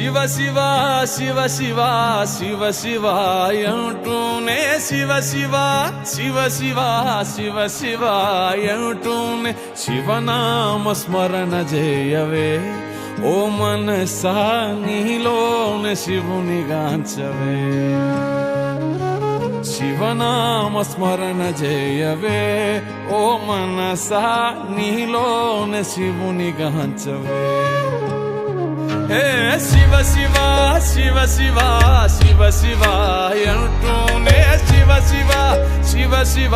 శివ శివ శివ శివ శివ శివాయంటూనే శివ శివ శివ శివ శివ శివాయంటూనే శివనామ స్మరణ చేయవే ఓ మనసా నీలోనే శివుని గాంచవే శివనామ స్మరణ చేయవే ఓ మనసా నీలోనే శివుని గాంచవే హే శివ శివ శివ శివ శివ శివాయంటూనే శివ శివ శివ శివ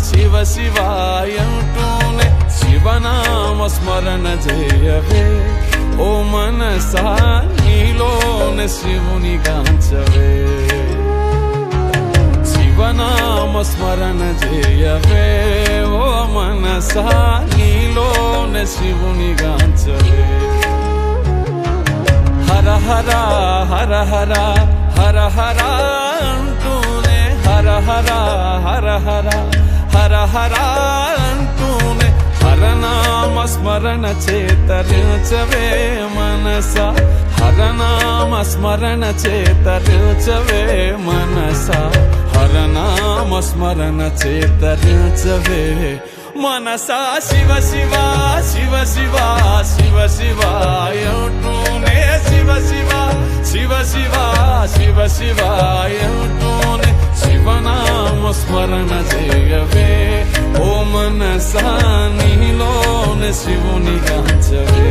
శివ శివాయంటూనే శివనామ స్మరణ చేయవే ఓ మనసా నీలోనే శివుని గాంచవే శివనామ స్మరణ చేయవే ఓ మనసా నీలోనే శివుని గాంచవే హర హర హర హర హర హర అంటూనే హర హర హర హర హర హర అంటూనే హరనామ స్మరణ చేతరించవే మనస హరనామ స్మరణ చేతరించవే మనస హరనామ స్మరణ చేతరించవే మనసా శివ శివ శివ శివ శివ శివాయంటూనే శివ శివ శివ శివ శివ శివాయంటూనే శివనామ స్మరణ చేయవే ఓ మనసా నీలోనే శివుని గాంచవే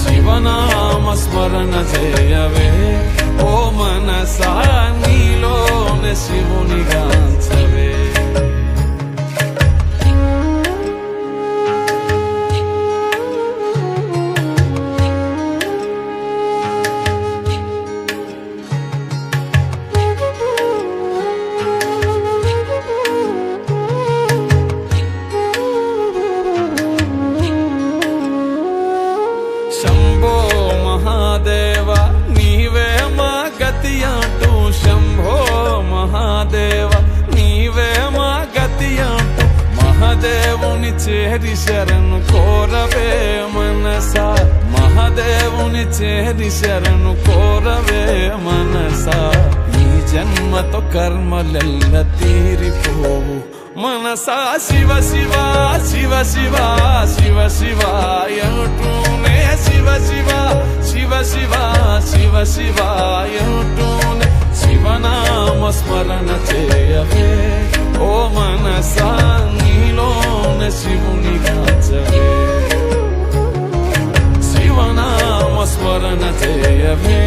శివనామ స్మరణ చేయవే ఓ మనసా నీలోనే శివుని గాంచవే శంభో మహాదేవ నీవే మా గతి అంటూ శంభో మహాదేవ నీవే మా గతి అంటూ మహాదేవుని చేరి శరణు కోరవే మనసా మహాదేవుని చేరి శరణు కోరవే మనసా ఈ జన్మతో కర్మలెల్ల తీరిపోవు మనసా శివ శివ శివ శివ శివ శివాయంటూనే శివ శివ శివ శివ శివ శివాయంటూనే శివనామ స్మరణ చేయవే ఓ మనసా నీలోనే శివుని గాంచవే శివనామ స్మరణ చేయవే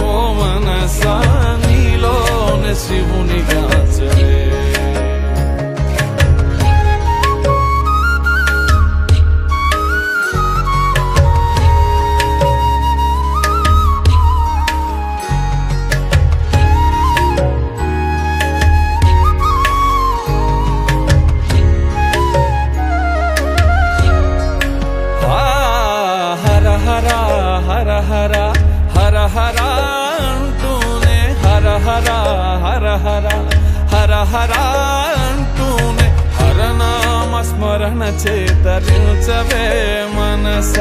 ఓ మనసా నీలోనే శివుని గాంచవే హర హర హర హర హర అంటూనే హర హర హర హర హర హర అంటూనే హరనామ స్మరణ చేతరించవే మనస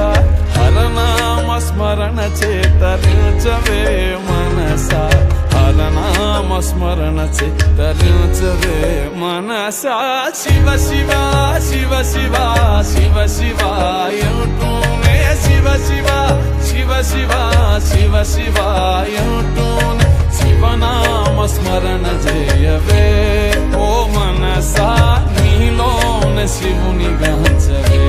హరనామ స్మరణ చేతరించవే మనస హరనామ స్మరణ చేతరించవే మనసా శివ శివ శివ శివ శివ శివాయంటూనే శివ శివ శివ శివ శివ శివాయంటూనే శివనామ స్మరణ చేయవే ఓ మనసా నీలోనే శివుని గాంచవే